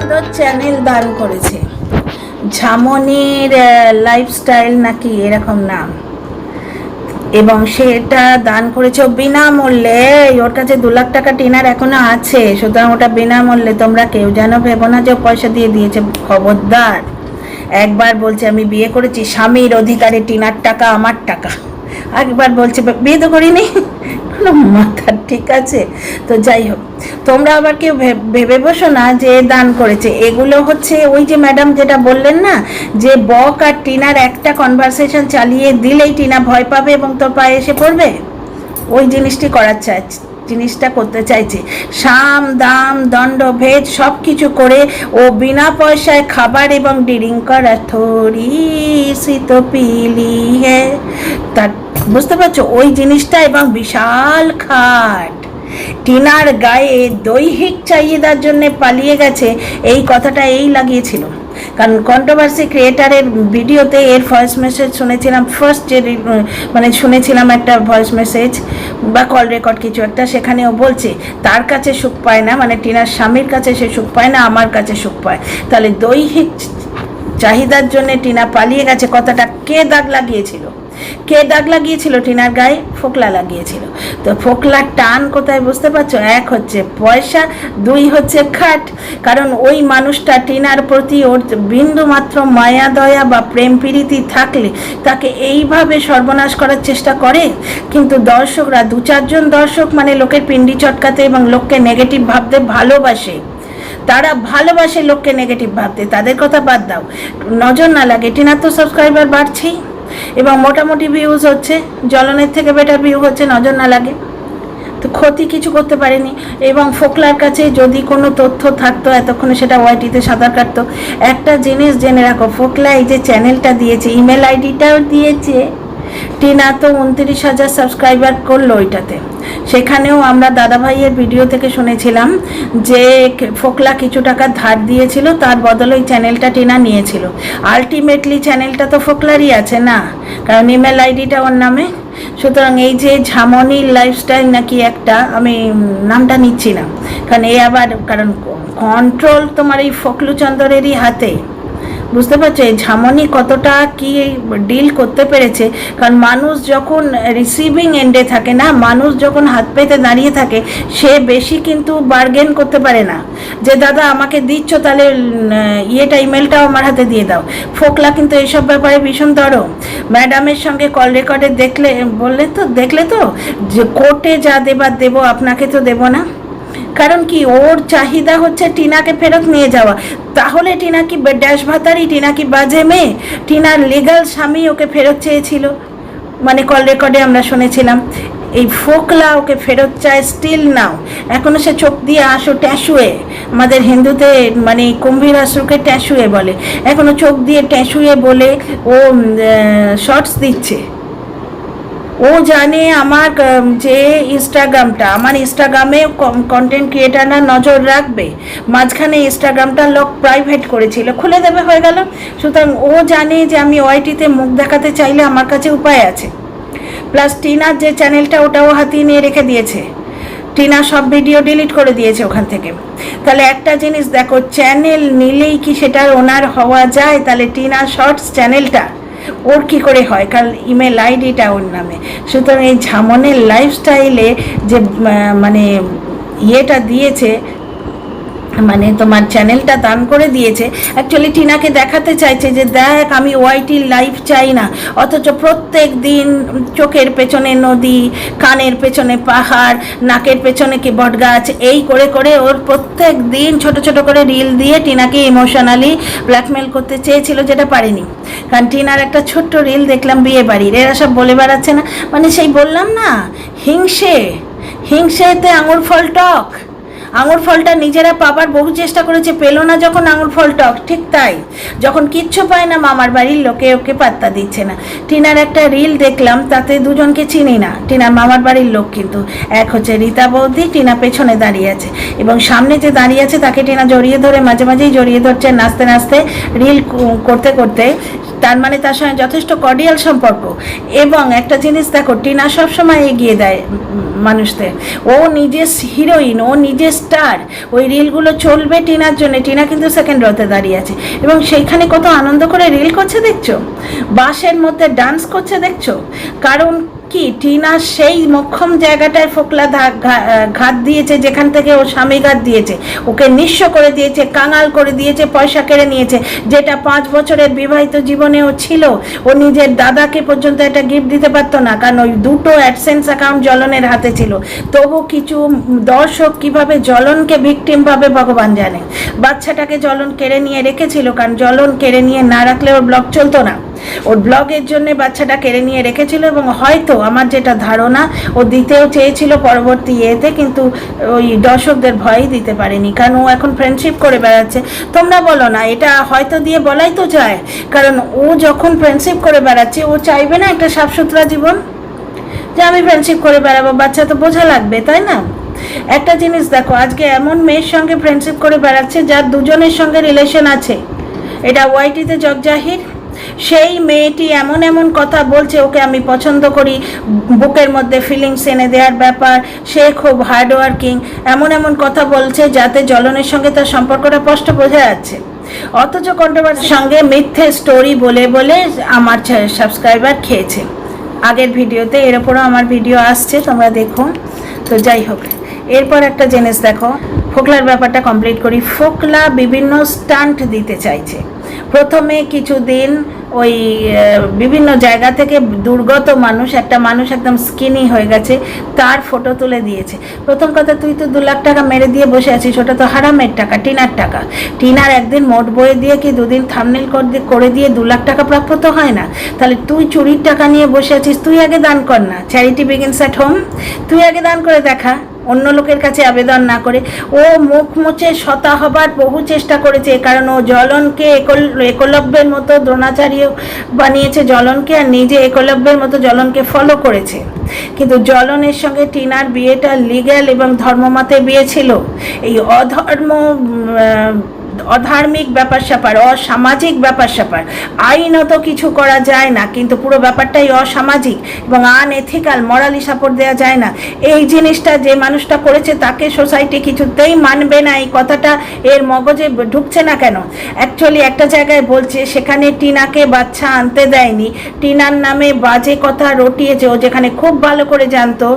সুন্দর চ্যানেল দান করেছে, ঝামনির লাইফস্টাইল নাকি এরকম নাম, এবং সেটা দান করেছে বিনামূল্যে। ওর কাছে 2 লাখ টাকা টিনার এখনো আছে, সুতরাং ওটা বিনামূল্যে। তোমরা কেউ যেন ভেবো না যে পয়সা দিয়ে দিয়েছে, খবরদার। একবার বলছে আমি বিয়ে করেছি, স্বামীর অধিকারে টিনার টাকা আমার টাকা। একবার বলছে বিয়ে তো করিনি, কোনো মাথার ঠিক আছে। তো যাই হোক, তোমরা আবার কেউ ভেবে বসো না যে দান করেছে। এগুলো হচ্ছে ওই যে ম্যাডাম যেটা বললেন না, যে বক আর টিনার একটা কনভারসেশন চালিয়ে দিলেই টিনা ভয় পাবে এবং তোর পায়ে এসে পড়বে, ওই জিনিসটি জিনিসটা করতে চাইছে। সাম দাম দণ্ড ভেদ সব কিছু করে ও বিনা পয়সায় খাবার এবং ডিরিং করা থরি শীত পিলি হ্যাঁ, তার বুঝতে পারছো ওই জিনিসটা। এবং বিশাল খাট টিনার গায়ে দৈহিক চাহিদার জন্য পালিয়ে গেছে, এই কথাটা এই লাগিয়েছিল। কারণ কন্ট্রোভার্সি ক্রিয়েটারের ভিডিওতে এর ভয়েস মেসেজ শুনেছিলাম, ফার্স্ট যে শুনেছিলাম একটা ভয়েস মেসেজ বা কল রেকর্ড কিছু একটা, সেখানে ও বলছে তার কাছে সুখ পায় না, মানে টিনার স্বামীর কাছে সে সুখ পায় না, আমার কাছে সুখ পায়। তাহলে দৈহিক চাহিদার জন্য টিনা পালিয়ে গেছে, কথাটা কে দাগ লাগিয়েছিল? কে দাগ লাগিয়েছিল টিনার গায়ে? ফোকলা লাগিয়েছিল। তো ফোকলার টান কোথায় বুঝতে পারছো? 1 হচ্ছে পয়সা, 2 হচ্ছে খাট। কারণ ওই মানুষটা টিনার প্রতি ওর বিন্দু মাত্র মায়া দয়া বা প্রেম প্রীতি থাকলে তাকে এইভাবে সর্বনাশ করার চেষ্টা করে। কিন্তু দর্শকরা 2-4 জন দর্শক মানে লোকের পিন্ডি চটকাতে এবং লোককে নেগেটিভ ভাবতে ভালোবাসে। তারা ভালোবাসে লোককে নেগেটিভ ভাবতে, তাদের কথা বাদ দাও, নজর না লাগে। টিনার তো সাবস্ক্রাইবার বাড়ছেই এবং মোটামুটি ভিউজ হচ্ছে, জ্বলনের থেকে বেটার ভিউ হচ্ছে, নজর না লাগে। তো ক্ষতি কিছু করতে পারেনি। এবং ফোকলার কাছে যদি কোনো তথ্য থাকতো এতক্ষণে সেটা ওয়াইটিতে সাঁতার কাটতো। একটা জিনিস জেনে রাখো, ফোকলা এই যে চ্যানেলটা দিয়েছে, ইমেল আইডিটাও দিয়েছে। টিনা তো 29,000 সাবস্ক্রাইবার করলো ওইটাতে। সেখানেও আমরা দাদাভাইয়ের ভিডিও থেকে শুনেছিলাম যে ফোকলা কিছু টাকা ধার দিয়েছিল, তার বদলে ওই চ্যানেলটা টিনা নিয়েছিল। আলটিমেটলি চ্যানেলটা তো ফোকলারই আছে না, কারণ ইমেল আইডিটা ওর নামে। সুতরাং এই যে ঝামনির লাইফস্টাইল নাকি একটা, আমি নামটা নিচ্ছি না কারণ কারণ কন্ট্রোল তোমার এই ফকলুচন্দরেরই হাতে। বুঝতে পারছো এই ঝামনি কতটা কি ডিল করতে পেরেছে? কারণ মানুষ যখন রিসিভিং এন্ডে থাকে না, মানুষ যখন হাত পেতে দাঁড়িয়ে থাকে, সে বেশি কিন্তু বার্গেন করতে পারে না যে দাদা আমাকে দিচ্ছ তাহলে ইমেলটাও আমার হাতে দিয়ে দাও। ফোকলা কিন্তু এইসব ব্যাপারে ভীষণ দরম। ম্যাডামের সঙ্গে কল রেকর্ডে দেখলে তো যে কোর্টে যা দেবার দেবো, আপনাকে তো দেবো না। কারণ কি ওর চাহিদা হচ্ছে টিনাকে ফেরত নিয়ে যাওয়া। তাহলে টিনা কি ড্যাশ ভাতারি? টিনা কি বাজে মেয়ে? টিনার লিগাল স্বামী ওকে ফেরত চেয়েছিল, মানে কল রেকর্ডে আমরা শুনেছিলাম। এই ফোকলা ওকে ফেরত চায় স্টিল নাও, এখনো সে চোখ দিয়ে আসো ট্যাঁশুয়ে, আমাদের হিন্দুতে মানে কুম্ভীর আসুকে ট্যাঁশুয়ে বলে, এখনো চোখ দিয়ে ট্যাঁশুয়ে বলে ও শর্টস দিচ্ছে। ও জানে আমার যে আমার ইনস্টাগ্রামে কন্টেন্ট ক্রিয়েটাররা নজর রাখবে। মাঝখানে ইনস্টাগ্রামটা লোক প্রাইভেট করেছিল, খুলে দেবে, হয়ে গেল। সুতরাং ও জানে যে আমি ওয়াইটিতে মুখ দেখাতে চাইলে আমার কাছে উপায় আছে। প্লাস টিনার যে চ্যানেলটা ওটাও হাতিয়ে নিয়ে রেখে দিয়েছে, টিনা সব ভিডিও ডিলিট করে দিয়েছে ওখান থেকে। তাহলে একটা জিনিস দেখো, চ্যানেল নিলেই কি সেটা ওনার হওয়া যায়? তাহলে টিনা শর্টস চ্যানেলটা ওর কী করে হয়? কারণ ইমেল আইডিটা ওর নামে। সুতরাং এই ঝামনের লাইফস্টাইলে যে মানে ইয়েটা দিয়েছে, মানে তোমার চ্যানেলটা দান করে দিয়েছে, অ্যাকচুয়ালি টিনাকে দেখাতে চাইছে যে দেখ আমি ওয়াইটির লাইফ চাই না। অথচ প্রত্যেক দিন চোখের পেছনে নদী, কানের পেছনে পাহাড়, নাকের পেছনে কি বটগাছ, এই করে করে ওর প্রত্যেক দিন ছোট ছোট করে রিল দিয়ে টিনাকে ইমোশনালি ব্ল্যাকমেল করতে চেয়েছিল, যেটা পারেনি। কারণ টিনার একটা ছোট্ট রিল দেখলাম বিয়ে বাড়ির, এরা সব বলে বেড়াচ্ছে না, মানে সেই বললাম না, হিংসেতে আঙুর ফল টক। আঙুর ফলটা নিজেরা পাবার বহু চেষ্টা করেছে, পেল না যখন আঙুর ফল টক। ঠিক তাই, যখন কিচ্ছু পায় না মামার বাড়ির লোকে ওকে পাত্তা দিচ্ছে না। টিনার একটা রিল দেখলাম, তাতে দুজনকে চিনি না, টিনার মামার বাড়ির লোক কিন্তু। এক হচ্ছে রীতা বৌদি, টিনা পেছনে দাঁড়িয়ে আছে, এবং সামনে যে দাঁড়িয়ে আছে তাকে টিনা জড়িয়ে ধরে, মাঝে মাঝেই জড়িয়ে ধরছে, নাচতে নাচতে রিল করতে করতে তার মানে তার সঙ্গে যথেষ্ট কর্ডিয়াল সম্পর্ক। এবং একটা জিনিস দেখো, টিনা সবসময় এগিয়ে দেয় মানুষদের। ও নিজে হিরোইন, ও নিজে স্টার। ওই রিলগুলো চলবে টিনার জন্য। টিনা কিন্তু সেকেন্ড রোতে দাঁড়িয়ে আছে এবং সেইখানে কত আনন্দ করে রিল করছে দেখছো, বাসের মধ্যে ডান্স করছে দেখছো। কারণ কি, টিনা সেই মোক্ষম জায়গাটায় ফোকলা ঘাত দিয়েছে যেখান থেকে ও স্বামী ঘাত দিয়েছে, ওকে নিঃস্ব করে দিয়েছে, কাঙাল করে দিয়েছে, পয়সা কেড়ে নিয়েছে, যেটা 5 বছরের বিবাহিত জীবনেও ছিল। ও নিজের দাদাকে পর্যন্ত একটা গিফট দিতে পারতো না, কারণ ওই 2টো অ্যাডসেন্স অ্যাকাউন্ট জ্বলনের হাতে ছিল। তবু কিছু দর্শক কিভাবে জ্বলনকে ভিকটিম ভাবে ভগবান জানে। বাচ্চাটাকে জ্বলন কেড়ে নিয়ে রেখেছিল, কারণ জ্বলন কেড়ে নিয়ে না রাখলে ওর ব্লগ চলতো না। ওর ব্লগের জন্য বাচ্চাটা কেড়ে নিয়ে রেখেছিল এবং হয়তো আমার যেটা ধারণা ও দিতেও চেয়েছিল পরবর্তী ইয়েতে, কিন্তু ওই দর্শকদের ভয়ই দিতে পারেনি, কারণ ও এখন ফ্রেন্ডশিপ করে বেড়াচ্ছে। তোমরা বলো না, এটা হয়তো দিয়ে বলাই তো যায়, কারণ ও যখন ফ্রেন্ডশিপ করে বেড়াচ্ছে ও চাইবে না একটা সাফসুতরা জীবন, যে আমি ফ্রেন্ডশিপ করে বেড়াবো, বাচ্চা তো বোঝা লাগবে, তাই না? একটা জিনিস দেখো, আজকে এমন মেয়ের সঙ্গে ফ্রেন্ডশিপ করে বেড়াচ্ছে যার দুজনের সঙ্গে রিলেশন আছে, এটা ওয়াইটিতে জগজাহির। সেই মেয়েটি এমন এমন কথা বলছে, ওকে আমি পছন্দ করি, বুকের মধ্যে ফিলিংস এনে দেওয়ার ব্যাপার, সে খুব হার্ডওয়ার্কিং, এমন এমন কথা বলছে যাতে জ্বলনের সঙ্গে তার সম্পর্কটা স্পষ্ট বোঝা যাচ্ছে। অথচ কন্ট্রোভার্সির সঙ্গে মিথ্যে স্টোরি বলে বলে আমার সাবস্ক্রাইবার খেয়েছে। আগের ভিডিওতে এর ওপরও আমার ভিডিও আসছে, তোমরা দেখো। তো যাই হোক, এরপর একটা জিনিস দেখো, ফোকলার ব্যাপারটা কমপ্লিট করি। ফোকলা বিভিন্ন স্টান্ট দিতে চাইছে। প্রথমে কিছুদিন ওই বিভিন্ন জায়গা থেকে দুর্গত মানুষ, একটা মানুষ একদম স্কিনি হয়ে গেছে, তার ফটো তুলে দিয়েছে। প্রথম কথা, তুই তো 2 লাখ টাকা মেরে দিয়ে বসে আছিস, ওটা তো হারামের টাকা, টিনার টাকা। টিনার একদিন মোট বয়ে দিয়ে কি 2 দিন থাম্বনেল করে দিয়ে 2 লাখ টাকা প্রাপ্য তো হয় না। তাহলে তুই চুরির টাকা নিয়ে বসে আছিস, তুই আগে দান কর না। Charity begins at home. তুই আগে দান করে দেখা, অন্য লোকের কাছে আবেদন না করে। ও মুখ মুছে শতা হবার বহু চেষ্টা করেছে, কারণ ও জ্বলনকে একলব্যের মতো দ্রোণাচার্য বানিয়েছে জ্বলনকে, আর নিজে একলব্যের মতো জ্বলনকে ফলো করেছে। কিন্তু জ্বলনের সঙ্গে টিনার বিয়েটা লিগ্যাল এবং ধর্মমতে বিয়ে ছিল। এই অধার্মিক ব্যাপার স্যাপার, অসামাজিক ব্যাপার স্যাপার, আইনত কিছু করা যায় না, কিন্তু পুরো ব্যাপারটাই অসামাজিক এবং আনএথিক্যাল, মরালি সাপোর্ট দেওয়া যায় না। এই জিনিসটা যে মানুষটা করেছে তাকে সোসাইটি কিছুতেই মানবে না। এই কথাটা এর মগজে ঢুকছে না কেন? অ্যাকচুয়ালি একটা জায়গায় বলছে সেখানে টিনাকে বাচ্চা আনতে দেয়নি, টিনার নামে বাজে কথা রটিয়েছে। ও যেখানে খুব ভালো করে জানতো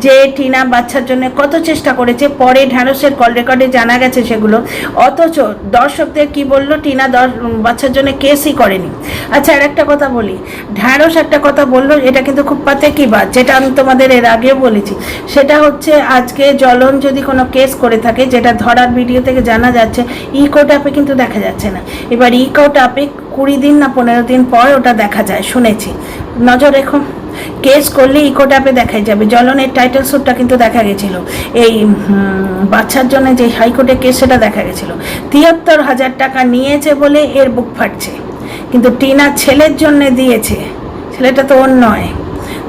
যে টিনা বাচ্চার জন্য কত চেষ্টা করেছে, পরে ঢ্যাঁড়সের কল রেকর্ডে জানা গেছে সেগুলো। অথচ দর্শকদের কি বললো, টিনা বাচ্চার জন্য কেসই করেনি। আচ্ছা, আর একটা কথা বলি, ঢ্যাঁড়স একটা কথা বললো, এটা কিন্তু খুব পাতে কি বাত, যেটা আমি তোমাদের এর আগেও বলেছি। সেটা হচ্ছে, আজকে জ্বলন যদি কোনো কেস করে থাকে, যেটা ধরার ভিডিও থেকে জানা যাচ্ছে, ইকো ট্যাপে কিন্তু দেখা যাচ্ছে না। এবার ইকো ট্যাপে 20 দিন না 15 দিন পর ওটা দেখা যায়, শুনেছি। নজর রেখো, কেস করলে ইকো ট্যাপে দেখাই যাবে। জ্বলনের টাইটেল শ্যুটটা কিন্তু দেখা গেছিল, এই বাচ্চার জন্য যে হাইকোর্টে কেস, সেটা দেখা গেছিল। 73,000 টাকা নিয়েছে বলে এর বুক ফাটছে, কিন্তু টিনা ছেলের জন্য দিয়েছে, ছেলেটা তো ওর নয়।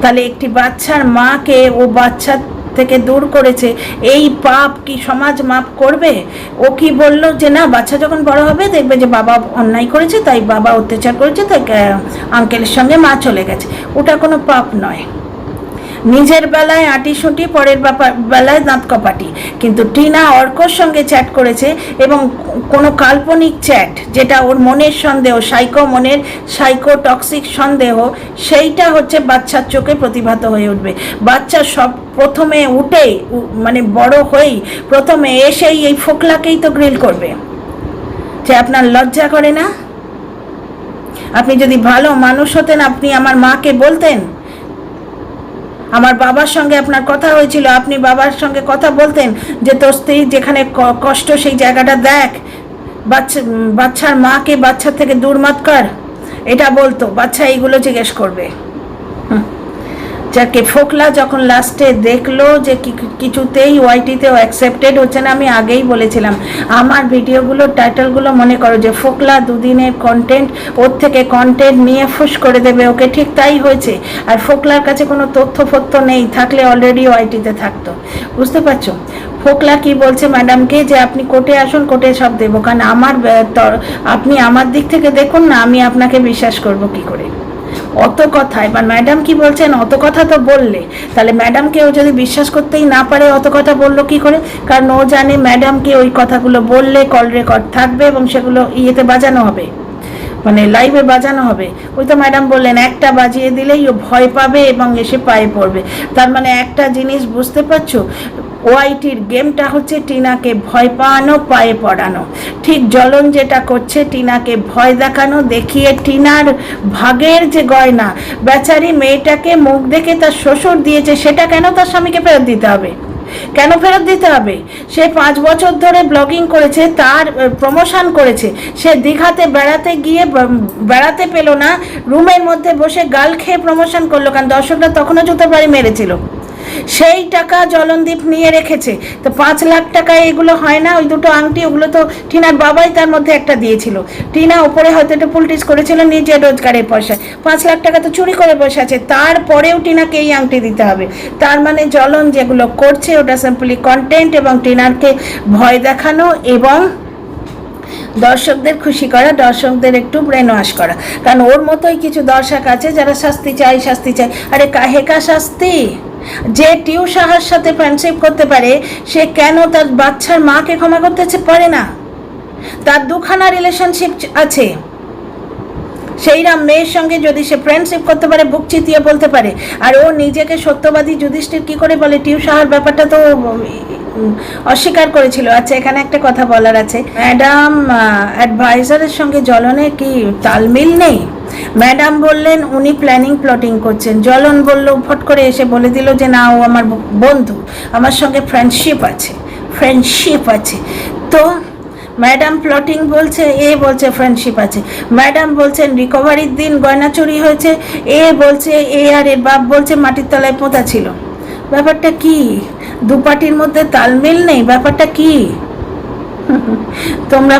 তাহলে একটি বাচ্চার মাকে ও বাচ্চা থেকে দূর করেছে, এই পাপ কি সমাজ মাপ করবে? ও কি বললো যে না, বাচ্চা যখন বড় হবে দেখবে যে বাবা অন্যায় করেছে, তাই বাবা অত্যাচার করেছে, তাই আঙ্কেলের সঙ্গে মা চলে গেছে। ওটা কোনো পাপ নয়। নিজের বেলায় আঁটিসুঁটি, পরের বেলায় দাঁত কপাটি। কিন্তু টিনা অর্কর সঙ্গে চ্যাট করেছে, এবং কোনো কাল্পনিক চ্যাট, যেটা ওর মনের সন্দেহ, মনের টক্সিক সন্দেহ, সেইটা হচ্ছে বাচ্চার চোখে প্রতিভাত হয়ে উঠবে। বাচ্চা সব প্রথমে উঠেই, মানে বড় হয়েই প্রথমে এসেই এই ফোকলাকেই তো গ্রিল করবে, যে আপনার লজ্জা করে না? আপনি যদি ভালো মানুষ হতেন, আপনি আমার মাকে বলতেন, আমার বাবার সঙ্গে আপনার কথা হয়েছিল, আপনি বাবার সঙ্গে কথা বলতেন যে তোর স্ত্রী যেখানে কষ্ট সেই জায়গাটা দেখ, বাচ্চার মাকে বাচ্চার থেকে দূর মত কর, এটা বলতো। বাচ্চা এইগুলো জিজ্ঞেস করবে। যাকে ফোকলা যখন লাস্টে দেখলো যে কিছুতেই ওয়াইটিতেও অ্যাকসেপ্টেড হচ্ছে না, আমি আগেই বলেছিলাম আমার ভিডিওগুলোর টাইটেলগুলো মনে করো যে ফোকলা দুদিনের কন্টেন্ট, ওর থেকে কন্টেন্ট নিয়ে ফুস করে দেবে ওকে, ঠিক তাই হয়েছে। আর ফোকলার কাছে কোনো তথ্য ফথ্য নেই, থাকলে অলরেডি ওয়াইটিতে থাকতো, বুঝতে পারছো। ফোকলা কি বলছে ম্যাডামকে যে আপনি কোর্টে আসুন, কোর্টে সব দেবো, কারণ আমার আপনি আমার দিক থেকে দেখুন না, আমি আপনাকে বিশ্বাস করব কি করে। অত কথা, এবার ম্যাডাম কি বলছেন, অত কথা তো বললে তাহলে ম্যাডামকে ও যদি বিশ্বাস করতেই না পারে অত কথা বললো কি করে, কারণ ও জানে ম্যাডামকে ওই কথাগুলো বললে কল রেকর্ড থাকবে এবং সেগুলো ইয়েতে বাজানো হবে, মানে লাইভে বাজানো হবে। ওই তো ম্যাডাম বললেন একটা বাজিয়ে দিলেই ও ভয় পাবে এবং এসে পায়ে পড়বে। তার মানে একটা জিনিস বুঝতে পারছো, ওয়াইটির গেমটা হচ্ছে টিনাকে ভয় পাওয়ানো, পায়ে পড়ানো। ঠিক জ্বলন যেটা করছে টিনাকে ভয় দেখানো, দেখিয়ে টিনার ভাগের যে গয়না, বেচারি মেয়েটাকে মুখ দেখে তার শ্বশুর দিয়েছে, সেটা কেন তার স্বামীকে ফেরত দিতে হবে? কেন ফেরত দিতে হবে? সে 5 বছর ধরে ব্লগিং করেছে, তার প্রমোশন করেছে, সে দীঘাতে বেড়াতে গিয়ে বেড়াতে পেল না, রুমের মধ্যে বসে গাল খেয়ে প্রমোশন করলো, কারণ দর্শকরা তখনও জুতোর বাড়ি মেরেছিল। সেই টাকা জলনদীপ নিয়ে রেখেছে, তো 5 লাখ টাকা এগুলো হয় না? ওই দুটো আংটি, ওগুলো তো টিনার বাবাই তার মধ্যে একটা দিয়েছিল। টিনা ওপরে হয়তো একটু পুলটিস করেছিল নিজের রোজগারের পয়সায়, 5 লাখ টাকা তো চুরি করে বসে আছে, তারপরেও টিনাকে এই আংটি দিতে হবে। তার মানে জ্বলন যেগুলো করছে ওটা সিম্পলি কন্টেন্ট এবং টিনারকে ভয় দেখানো এবং দর্শকদের খুশি করা, দর্শকদের একটু ব্রেন ওয়াশ করা। কারণ ওর মতোই কিছু দর্শক আছে যারা শাস্তি চাই, শাস্তি চাই। আরে কাহেকা শাস্তি? যে টিউ সাহার সাথে ফ্রেন্ডশিপ করতে পারে সে কেন তার বাচ্চার মাকে ক্ষমা করতে পারে না? তার দুখানা রিলেশনশিপ আছে, সেইরা মেয়ের সঙ্গে যদি সে ফ্রেন্ডশিপ করতে পারে, বুক চিতিয়ে বলতে পারে, আর ও নিজেকে সত্যবাদী যুধিষ্ঠির কি করে বলে? টিউ সাহার ব্যাপারটা তো অস্বীকার করেছিল। আচ্ছা, এখানে একটা কথা বলার আছে, ম্যাডাম অ্যাডভাইজারের সঙ্গে জ্বলনের কি তালমিল নেই? ম্যাডাম বললেন উনি প্ল্যানিং প্লটিং করছেন, জ্বলন বলল ফট করে এসে বলে দিল যে না, ও আমার বন্ধু, আমার সঙ্গে ফ্রেন্ডশিপ আছে, ফ্রেন্ডশিপ আছে। তো ম্যাডাম প্লটিং বলছে, এ বলছে ফ্রেন্ডশিপ আছে। ম্যাডাম বলছেন রিকভারির দিন গয়না চুরি হয়েছে, এ বলছে, এ আর এর বাপ বলছে মাটির তলায় পোঁতা ছিল। ব্যাপারটা কি? দু পার্টির মধ্যে তালমেল নেই, ব্যাপারটা কি? তোমরা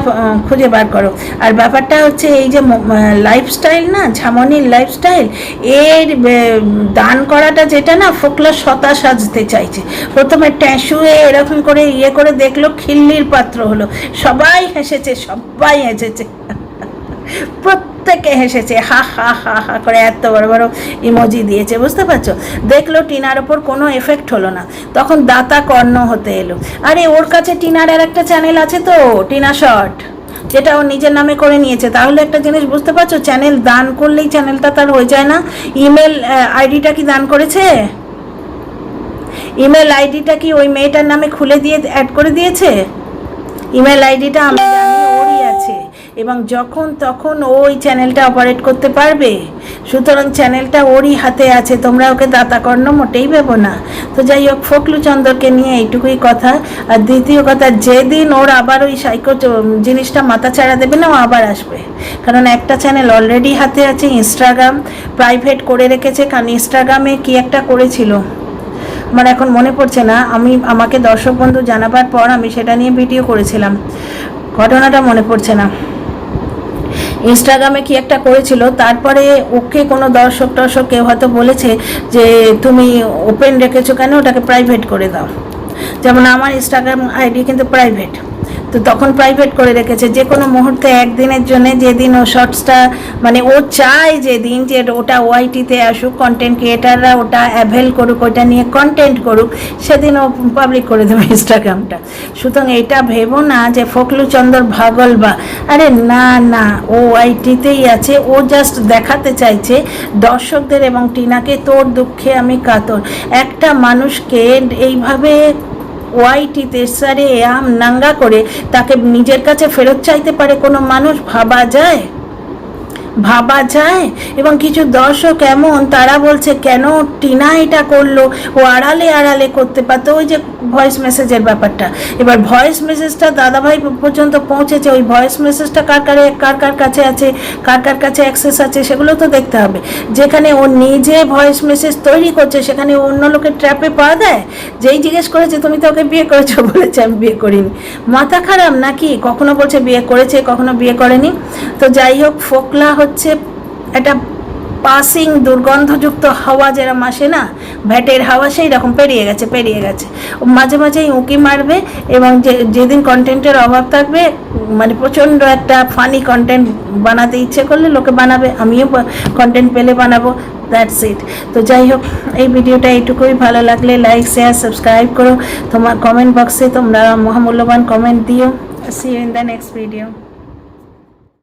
খুঁজে বার করো। আর ব্যাপারটা হচ্ছে এই যে লাইফস্টাইল না, ঝামনির লাইফস্টাইল, এর দান করাটা যেটা না, ফোকলা শতা সাজতে চাইছে। প্রথমে ট্যাঁশুয়ে এরকম করে ইয়ে করে দেখলো, খিল্লির পাত্র হলো, সবাই হেসেছে, সবাই হেসেছে, প্রত্যেকে হেসেছে, হা হা হা হা করে এত বড় বড় ইমোজি দিয়েছে, বুঝতে পারছো। দেখলো টিনার ওপর কোনো এফেক্ট হলো না, তখন দাতা কর্ণ হতে এলো। আরে ওর কাছে টিনার আর একটা চ্যানেল আছে তো, টিনা শর্ট, যেটা ও নিজের নামে করে নিয়েছে। তাহলে একটা জিনিস বুঝতে পারছো, চ্যানেল দান করলেই চ্যানেলটা তার হয়ে যায় না। ইমেল আইডিটা কি দান করেছে? ইমেল আইডিটা কি ওই মেয়েটার নামে খুলে দিয়ে অ্যাড করে দিয়েছে? ইমেল আইডিটা আমি জানি ওরই আছে, এবং যখন তখন ওই চ্যানেলটা অপারেট করতে পারবে, সুতরাং চ্যানেলটা ওরই হাতে আছে, তোমরা ওকে দাতাকর্ণ মোটেই ভেবো না। তো যাই হোক, ফকলু চন্দ্রকে নিয়ে এইটুকুই কথা। আর দ্বিতীয় কথা, যেদিন ওর আবার ওই সাইকো জিনিসটা মাথা ছাড়া দেবে না, ও আবার আসবে, কারণ একটা চ্যানেল অলরেডি হাতে আছে, ইনস্টাগ্রাম প্রাইভেট করে রেখেছে, কারণ ইনস্টাগ্রামে কি একটা করেছিল, আমার এখন মনে পড়ছে না, আমাকে দর্শক বন্ধু জানাবার পর আমি সেটা নিয়ে ভিডিও করেছিলাম, ঘটনাটা মনে পড়ছে না। ইনস্টাগ্রামে কি একটা করেছিল, তারপরে ওকে কোনো দর্শক কেউ হয়তো বলেছে যে তুমি ওপেন রেখেছো কেন, ওটাকে প্রাইভেট করে দাও। যেমন আমার ইনস্টাগ্রাম আইডি কিন্তু প্রাইভেট, তো তখন প্রাইভেট করে রেখেছে। যে কোনো মুহূর্তে একদিনের জন্য, যেদিন ও শর্টসটা মানে ও চায় যেদিন যে ওটা ওয়াইটিতে আসুক, কন্টেন্ট ক্রিয়েটাররা ওটা অ্যাভেল করুক, ওইটা নিয়ে কন্টেন্ট করুক, সেদিন ও পাবলিক করে দেবে ইনস্টাগ্রামটা। সুতরাং এটা ভেবো না যে ফকলু চন্দর ভাগল বা, আরে না না, ও ওয়াইটিতেই আছে। ও জাস্ট দেখাতে চাইছে দর্শকদের এবং টিনাকে, তোর দুঃখে আমি কাতর। একটা মানুষকে এইভাবে ওয়াইটিতে সারে আম নাঙ্গা করে তাকে নিজের কাছে ফেরত চাইতে পারে কোনো মানুষ? ভাবা যায়? ভাবা যায়। এবং কিছু দর্শক এমন তারা বলছে কেন টিনা এটা করলো, ও আড়ালে আড়ালে করতে পারতো, ওই যে ভয়েস মেসেজের ব্যাপারটা। এবার ভয়েস মেসেজটা দাদাভাই পর্যন্ত পৌঁছেছে, ওই ভয়েস মেসেজটা কার কার কাছে আছে, কার কাছে অ্যাক্সেস আছে, সেগুলো তো দেখতে হবে। যেখানে ও নিজে ভয়েস মেসেজ তৈরি করছে সেখানে অন্য লোকের ট্র্যাপে পা দেয়। যেই জিজ্ঞেস করেছে তুমি তো ওকে বিয়ে করেছো, বলেছে আমি বিয়ে করিনি। মাথা খারাপ নাকি? কখনো বলছে বিয়ে করেছে, কখনো বিয়ে করেনি। তো যাই হোক, ফোকলা হচ্ছে একটা পাসিং দুর্গন্ধযুক্ত হাওয়া যেরকম আসে না, ভ্যাটের হাওয়া, সেই রকম পেরিয়ে গেছে। ও মাঝে মাঝেই উঁকি মারবে, এবং যেদিন কন্টেন্টের অভাব থাকবে, মানে প্রচণ্ড একটা ফানি কন্টেন্ট বানাতে ইচ্ছে করলে লোকে বানাবে, আমিও কন্টেন্ট পেলে বানাবো, দ্যাটস ইট। তো যাই হোক, এই ভিডিওটা এইটুকুই। ভালো লাগলে লাইক, শেয়ার, সাবস্ক্রাইব করো। তোমার কমেন্ট বক্সে তোমরা মহামূল্যবান কমেন্ট দিও। See you in the next video.